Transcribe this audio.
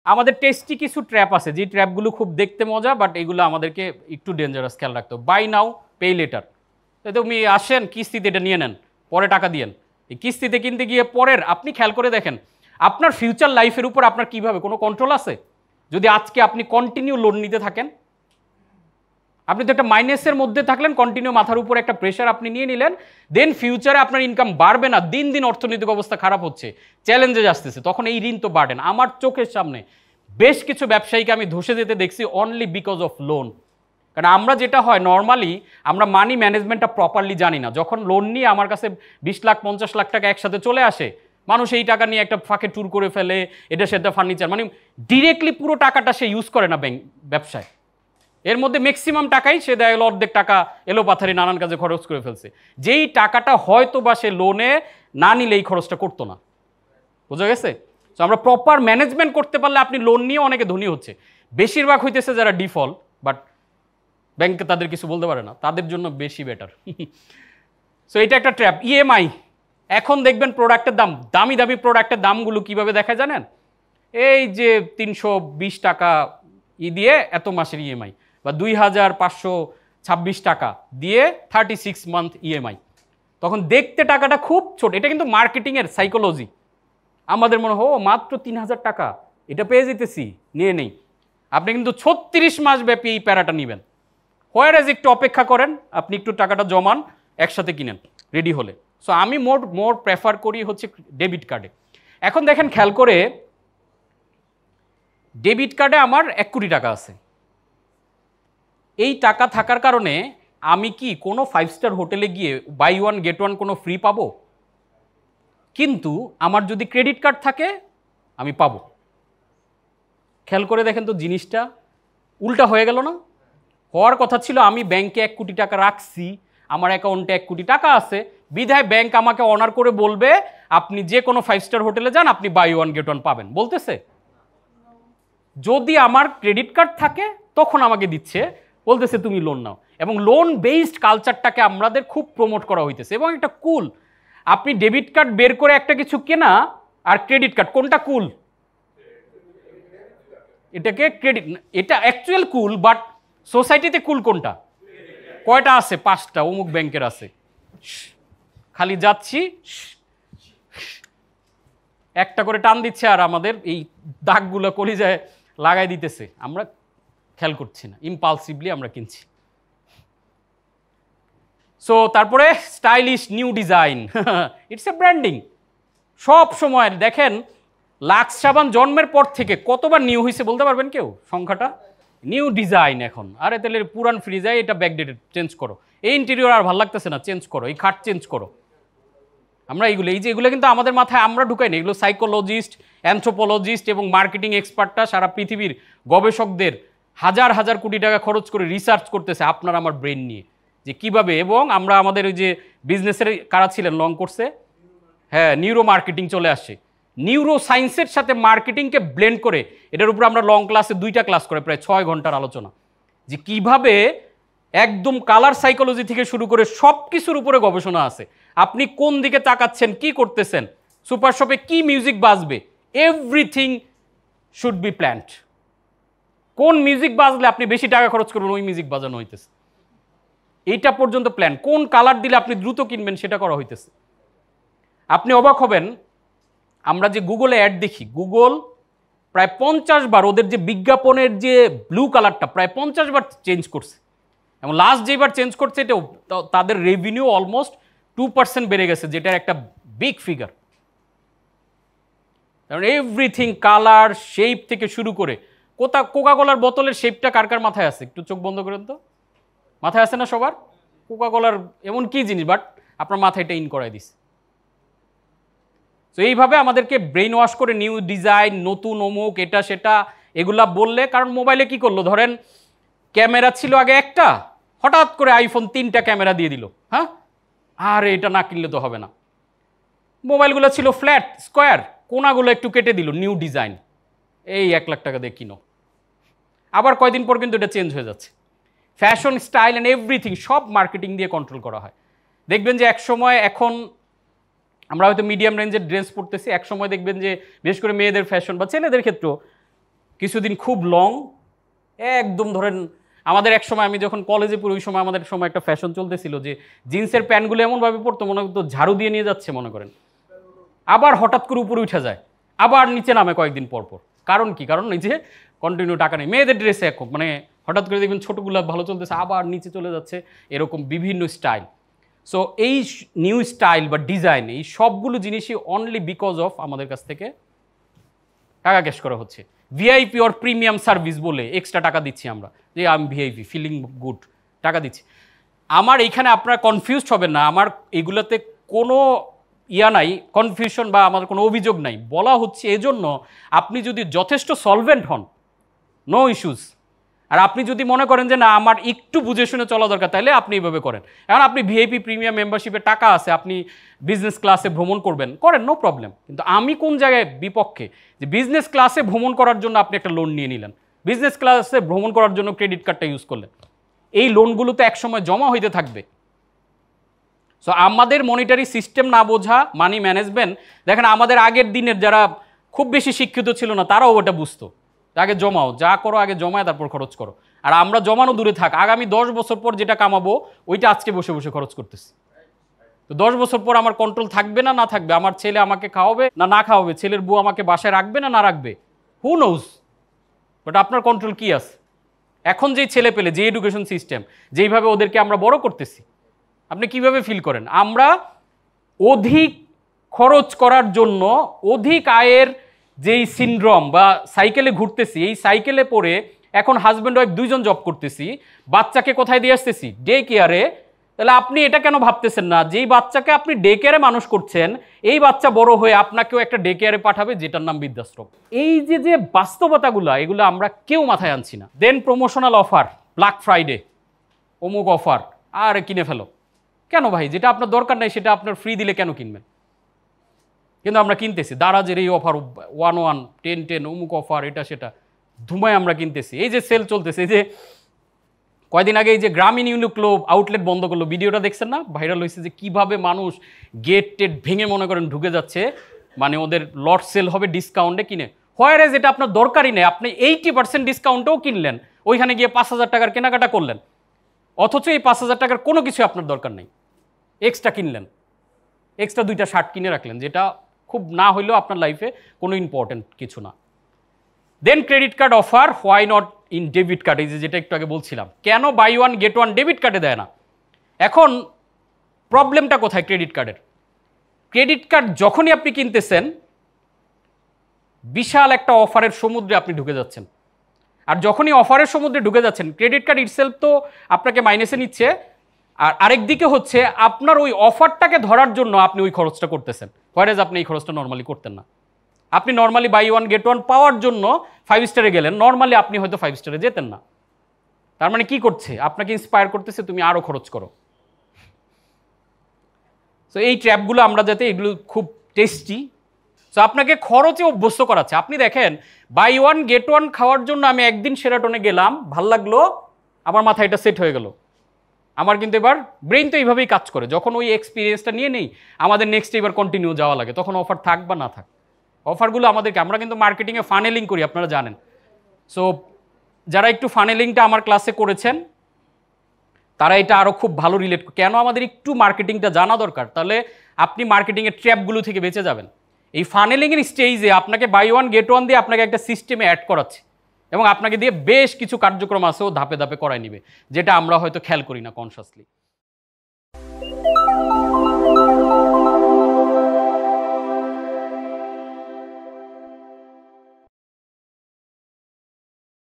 আমাদের টেস্টি কিছু ট্র্যাপ আছে, যে ট্র্যাপগুলো খুব দেখতে মজা, বাট এগুলো আমাদেরকে একটু ডেঞ্জারাস, খেয়াল রাখতে হবে। বাই নাও পে লেটার, তুমি আসেন কিস্তিতে এটা নিয়ে নেন, পরে টাকা দিয়েন। এই কিস্তিতে কিনতে গিয়ে পরের আপনি খেয়াল করে দেখেন আপনার ফিউচার লাইফের উপর আপনার কিভাবে কোনো কন্ট্রোল আছে? যদি আজকে আপনি কন্টিনিউ লোন নিতে থাকেন, আপনি তো একটা মাইনাসের মধ্যে থাকলেন, কন্টিনিউ মাথার উপর একটা প্রেশার আপনি নিয়ে নিলেন, দেন ফিউচারে আপনার ইনকাম বাড়বে না, দিন দিন অর্থনৈতিক অবস্থা খারাপ হচ্ছে, চ্যালেঞ্জে আসতেছে, তখন এই ঋণ তো বাড়েন। আমার চোখের সামনে বেশ কিছু ব্যবসায়ীকে আমি ধসে যেতে দেখছি অনলি বিকজ অফ লোন। কারণ আমরা যেটা হয় নর্মালি আমরা মানি ম্যানেজমেন্টটা প্রপারলি জানি না। যখন লোন নিয়ে আমার কাছে 20 লাখ 50 লাখ টাকা একসাথে চলে আসে, মানুষ এই টাকা নিয়ে একটা ফাঁকে ট্যুর করে ফেলে, এটা সেটা ফার্নিচার, মানে ডিরেক্টলি পুরো টাকাটা সে ইউজ করে না ব্যবসায়। এর মধ্যে ম্যাক্সিমাম টাকাই সে দেয় হলো অর্ধেক টাকা এলোপাথারি নানান কাজে খরচ করে ফেলছে, যেই টাকাটা হয়তো বা সে লোনে না নিলে এই খরচটা করতো না। বোঝা গেছে? তো আমরা প্রপার ম্যানেজমেন্ট করতে পারলে আপনি লোন নিয়ে অনেকে ধনী হচ্ছে। বেশিরভাগ হইতেছে যারা ডিফল্ট, বাট ব্যাংকে তাদের কিছু বলতে পারে না, তাদের জন্য বেশি বেটার। সো এটা একটা ট্র্যাপ। ইএমআই, এখন দেখবেন প্রোডাক্টের দাম, দামি দামি প্রোডাক্টের দামগুলো কিভাবে দেখা জানেন? এই যে 320 টাকা দিয়ে এত মাসের ইএমআই, বা 2526 টাকা দিয়ে 36 মান্থ ইএমআই। তখন দেখতে টাকাটা খুব ছোট, এটা কিন্তু মার্কেটিংয়ের সাইকোলজি। আমাদের মনে হয় মাত্র 3000 টাকা, এটা পেয়ে যেতেছি, নিয়ে নেই। আপনি কিন্তু 36 মাস ব্যাপী এই প্যারাটা নেবেন। হোয়ারাজ একটু অপেক্ষা করেন, আপনি একটু টাকাটা জমান, একসাথে কিনেন রেডি হলে। সো আমি মোর প্রেফার করি হচ্ছে ডেবিট কার্ডে। এখন দেখেন খেয়াল করে, ডেবিট কার্ডে আমার 1 কোটি টাকা আছে। এই টাকা থাকার কারণে আমি কি কোনো 5 স্টার হোটেলে গিয়ে বাই ওয়ান গেট ওয়ান কোনো ফ্রি পাবো? কিন্তু আমার যদি ক্রেডিট কার্ড থাকে আমি পাবো। খেয়াল করে দেখেন তো, জিনিসটা উল্টা হয়ে গেল না? হওয়ার কথা ছিল আমি ব্যাংকে 1 কোটি টাকা রাখছি, আমার অ্যাকাউন্টে 1 কোটি টাকা আছে, বিধায় ব্যাংক আমাকে অনার করে বলবে আপনি যে কোনো 5 স্টার হোটেলে যান, আপনি বাই ওয়ান গেট ওয়ান পাবেন, বলতেছে। যদি আমার ক্রেডিট কার্ড থাকে তখন আমাকে দিচ্ছে, বলতেছে তুমি লোন নাও। এবং লোন বেসড কালচারটাকে আমাদের খুব প্রমোট করা হইতেছে, এবং একটা কুল। আপনি ডেবিট কার্ড বের করে একটা কিছু কেনা আর ক্রেডিট কার্ড, কোনটা কুল? এটাকে ক্রেডিট, এটা অ্যাকচুয়াল কুল, বাট সোসাইটিতে কুল কোনটা? কয়টা আছে? 5টা অমুক ব্যাংকের আছে। খালি যাচ্ছি একটা করে টান দিচ্ছে, আর আমাদের এই দাগগুলো কলিজায় লাগাই দিতেছে, আমরা খেয়াল করছি না, ইম্পালসিভলি আমরা কিনছি। সো তারপরে stylish new design, it's a branding. সব সময় দেখেন লাক্স সাবান জন্মের পর থেকে কতবার নিউ হয়েছে বলতে পারবেন কেউ সংখ্যাটা? New design. এখন আরে তাহলে পুরান ফ্রিজাই এটা ব্যাকডেটেড, চেঞ্জ করো। এই ইন্টেরিয়র আর ভালো লাগতেছে না, চেঞ্জ করো। এই খাট চেঞ্জ করো। আমরা এইগুলো, এই যে এগুলো কিন্তু আমাদের মাথায় আমরা ঢুকাই না, এগুলো সাইকোলজিস্ট, অ্যানথ্রোপোলজিস্ট এবং মার্কেটিং এক্সপার্টরা সারা পৃথিবীর গবেষকদের হাজার হাজার কোটি টাকা খরচ করে রিসার্চ করতেছে আপনার আমার ব্রেন নিয়ে, যে কিভাবে। এবং আমরা আমাদের ওই যে বিজনেসের কারা ছিলেন লং কোর্সে, হ্যাঁ, নিউরো মার্কেটিং চলে আসছে। নিউরো সায়েন্সের সাথে মার্কেটিংকে ব্লেন্ড করে এটার উপর আমরা লং ক্লাসে 2টা ক্লাস করে প্রায় 6 ঘন্টার আলোচনা, যে কিভাবে একদম কালার সাইকোলজি থেকে শুরু করে সব কিছুর উপরে গবেষণা আছে। আপনি কোন দিকে তাকাচ্ছেন, কি করতেছেন, সুপার শপে কি মিউজিক বাজবে, এভরিথিং শুড বি প্ল্যান্ড। কোন মিউজিক বাজলে আপনি বেশি টাকা খরচ করবেন, ওই মিউজিক বাজানো হইতেছে, এইটা পর্যন্ত প্ল্যান। কোন কালার দিলে আপনি দ্রুত কিনবেন সেটা করা হইতেছে। আপনি অবাক হবেন, আমরা যে গুগলে অ্যাড দেখি, গুগল প্রায় 50 বার ওদের যে বিজ্ঞাপনের যে ব্লু কালারটা প্রায় 50 বার চেঞ্জ করছে। এবং লাস্ট যেবার চেঞ্জ করছে এটা তাদের রেভিনিউ অলমোস্ট 2% বেড়ে গেছে, যেটার একটা বিগ ফিগার। কারণ এভরিথিং কালার শেপ থেকে শুরু করে, কোকা কোলার বোতলের শেপটা কার কার মাথায় আছে? একটু চোখ বন্ধ করেন তো, মাথায় আছে না সবার? কোকা কোলার এমন কি জিনিস, বাট আপনার মাথায় এটা ইন করাই দিছে। তো এইভাবে আমাদেরকে ব্রেইন ওয়াশ করে নিউ ডিজাইন, নতুন অমুক, এটা সেটা এগুলা বললে, কারণ মোবাইলে কি করলো, ধরেন ক্যামেরা ছিল আগে একটা, হঠাৎ করে আইফোন 3টা ক্যামেরা দিয়ে দিল। হ্যাঁ, আর এটা না কিনলে তো হবে না। মোবাইলগুলো ছিল ফ্ল্যাট স্কোয়ার, কোনাগুলো একটু কেটে দিল, নিউ ডিজাইন, এই 1 লাখ টাকা দিয়ে কিনো। আবার কয়দিন পর কিন্তু এটা চেঞ্জ হয়ে যাচ্ছে। ফ্যাশন, স্টাইল অ্যান্ড এভরিথিং সব মার্কেটিং দিয়ে কন্ট্রোল করা হয়। দেখবেন যে এক সময়, এখন আমরা হয়তো মিডিয়াম রেঞ্জের ড্রেস পরতেছি, এক সময় দেখবেন যে বিশেষ করে মেয়েদের ফ্যাশন বা ছেলেদের ক্ষেত্রেও কিছুদিন খুব লং, একদম ধরেন আমাদের এক সময় আমি যখন কলেজে পড়ি ওই সময় আমাদের সময় একটা ফ্যাশন চলতেছিল যে জিন্সের প্যান্টগুলো এমনভাবে পড়তো মনে হতো ঝাড়ু দিয়ে নিয়ে যাচ্ছে মনে করেন, আবার হঠাৎ করে উপরে উঠে যায়, আবার নিচে নামে কয়েকদিন পর পর। কারণ কি? কারণ এই যে কন্টিনিউ টাকা নেই। মেয়েদের ড্রেসে এখন মানে হঠাৎ করে দেখবেন ছোটোগুলো ভালো চলতেছে আবার নিচে চলে যাচ্ছে, এরকম বিভিন্ন স্টাইল। সো এই নিউ স্টাইল বা ডিজাইন এই সবগুলো জিনিসই অনলি বিকজ অফ আমাদের কাছ থেকে টাকা ক্যাশ করা হচ্ছে। ভিআইপি অর প্রিমিয়াম সার্ভিস বলে এক্সট্রা টাকা দিচ্ছি আমরা, যে আমি ভিআইপি ফিলিং গুড, টাকা দিচ্ছি। আমার এইখানে আপনারা কনফিউজড হবেন না, আমার এগুলোতে কোনো নাই, কনফিউশন বা আমার কোনো অভিযোগ নাই। বলা হচ্ছে এজন্য আপনি যদি যথেষ্ট সলভেন্ট হন, নো ইস্যুস। আর আপনি যদি মনে করেন যে না আমার একটু বুঝে শুনে চলা দরকার, তাহলে আপনি এইভাবে করেন। এখন আপনি ভিআইপি প্রিমিয়াম মেম্বারশিপে টাকা আছে, আপনি বিজনেস ক্লাসে ভ্রমণ করবেন, করেন, নো প্রবলেম। কিন্তু আমি কোন জায়গায় বিপক্ষে, যে বিজনেস ক্লাসে ভ্রমণ করার জন্য আপনি একটা লোন নিয়ে নিলেন, বিজনেস ক্লাসে ভ্রমণ করার জন্য ক্রেডিট কার্ডটা ইউজ করলেন, এই লোনগুলো তো একসময় জমা হইতে থাকবে। সো আমাদের মনিটারি সিস্টেম না বোঝা, মানি ম্যানেজমেন্ট, দেখেন আমাদের আগের দিনের যারা খুব বেশি শিক্ষিত ছিল না তারাও ওটা বুঝতো, আগে জমাও, যা করো আগে জমায় তারপর খরচ করো। আর আমরা জমানো দূরে থাক, আগামী 10 বছর পর যেটা কামাবো ওইটা আজকে বসে বসে খরচ করতেছি। তো 10 বছর পর আমার কন্ট্রোল থাকবে না না থাকবে, আমার ছেলে আমাকে খাওয়াবে না না খাওয়াবে, ছেলের বউ আমাকে বাসায় রাখবে না না রাখবে, হু নোজ। বাট আপনার কন্ট্রোল কি আছে? এখন যেই ছেলে পেলে, যে এডুকেশন সিস্টেম, যেইভাবে ওদেরকে আমরা বড় করতেছি, আপনি কিভাবে ফিল করেন? আমরা অধিক খরচ করার জন্য অধিক আয়ের যেই সিনড্রোম বা সাইকেলে ঘুরতেছি, এই সাইকেলে পড়ে এখন হাজব্যান্ড ওয়াইফ দুইজন জব করতেছি, বাচ্চাকে কোথায় দিয়ে আসতেছি? ডে কেয়ারে। তাহলে আপনি এটা কেন ভাবতেছেন না যেই বাচ্চাকে আপনি ডে কেয়ারে মানুষ করছেন, এই বাচ্চা বড় হয়ে আপনাকেও একটা ডে কেয়ারে পাঠাবে যেটার নাম বৃদ্ধাশ্রম? এই যে যে বাস্তবতাগুলো, এগুলো আমরা কেউ মাথায় আনছি না। দেন প্রমোশনাল অফার, ব্ল্যাক ফ্রাইডে, অমুক অফার, আর কিনে ফেলো। কেন ভাই? যেটা আপনার দরকার নাই সেটা আপনার ফ্রি দিলে কেন কিনবেন? কিন্তু আমরা কিনতেছি। দারাজের এই অফার 1 10 অমুক অফার, এটা সেটা ধুমায় আমরা কিনতেছি। এই যে সেল চলতেছে, এই যে কয়দিন আগে এই যে গ্রামীণ ইউনিক্লো আউটলেট বন্ধ করলো, ভিডিওটা দেখছেন না? ভাইরাল হয়েছে যে কিভাবে মানুষ গেট টেট ভেঙে মনে করেন ঢুকে যাচ্ছে, মানে ওদের লট সেল হবে ডিসকাউন্টে কিনে। হোয়ারে যেটা আপনার দরকারই নেই, আপনি 80% ডিসকাউন্টেও কিনলেন, ওইখানে গিয়ে 5,000 টাকার কেনাকাটা করলেন, অথচ এই 5,000 টাকার কোনো কিছু আপনার দরকার নেই, এক্সট্রা কিনলেন, এক্সট্রা 2টা শার্ট কিনে রাখলেন, যেটা খুব না হইলেও আপনার লাইফে কোনো ইম্পর্টেন্ট কিছু না। Then credit card offer, why not in debit card? এই যে যেটা একটু আগে বলছিলাম, কেন buy one get one debit কার্ডে দেয় না? এখন প্রবলেমটা কোথায় ক্রেডিট কার্ডের? ক্রেডিট কার্ড যখনই আপনি কিনতেছেন, বিশাল একটা অফারের সমুদ্রে আপনি ঢুকে যাচ্ছেন। আর যখনই অফারের সমুদ্রে ঢুকে যাচ্ছেন, ক্রেডিট কার্ড ইটসেলফ তো আপনাকে মাইনাসে নিচ্ছে, আর আরেকদিকে হচ্ছে আপনার ওই অফারটাকে ধরার জন্য আপনি ওই খরচটা করতেছেন, হোয়ারেজ আপনি এই খরচটা নর্মালি করতেন না। আপনি normally buy one get one পাওয়ার জন্য 5 স্টারে গেলেন, নর্মালি আপনি হয়তো 5 স্টারে যেতেন না। তার মানে কি করছে? আপনাকে ইন্সপায়ার করতেছে তুমি আরও খরচ করো। সো এই ট্র্যাপগুলো আমরা যাতে, এগুলো খুব টেস্টি, সো আপনাকে খরচে অভ্যস্ত করাচ্ছে। আপনি দেখেন বাই ওয়ান গেট ওয়ান খাওয়ার জন্য আমি একদিন সেরাটনে গেলাম, ভাল লাগলো, আমার মাথায় এটা সেট হয়ে গেল। আমার কিন্তু এবার ব্রেইন তো এইভাবেই কাজ করে, যখন ওই এক্সপিরিয়েন্সটা নিয়ে নেই আমাদের নেক্সট এবার কন্টিনিউ যাওয়া লাগে, তখন অফার থাক বা না থাক। অফারগুলো আমাদেরকে, আমরা কিন্তু মার্কেটিংয়ে ফানেলিং করি, আপনারা জানেন। সো যারা একটু ফানেলিংটা আমার ক্লাসে করেছেন তারা এটা আরও খুব ভালো রিলেট, কেন আমাদের একটু মার্কেটিংটা জানা দরকার, তাহলে আপনি মার্কেটিংয়ের ট্র্যাপগুলো থেকে বেঁচে যাবেন। এই ফানেলিংয়ের স্টেজে আপনাকে বাই ওয়ান গেট ওয়ান দিয়ে আপনাকে একটা সিস্টেমে অ্যাড করাচ্ছে, এবং আপনাকে দিয়ে বেশ কিছু কার্যক্রম আছে ও ধাপে ধাপে করায় নিবে, যেটা আমরা হয়তো খেয়াল করি না কনসাসলি।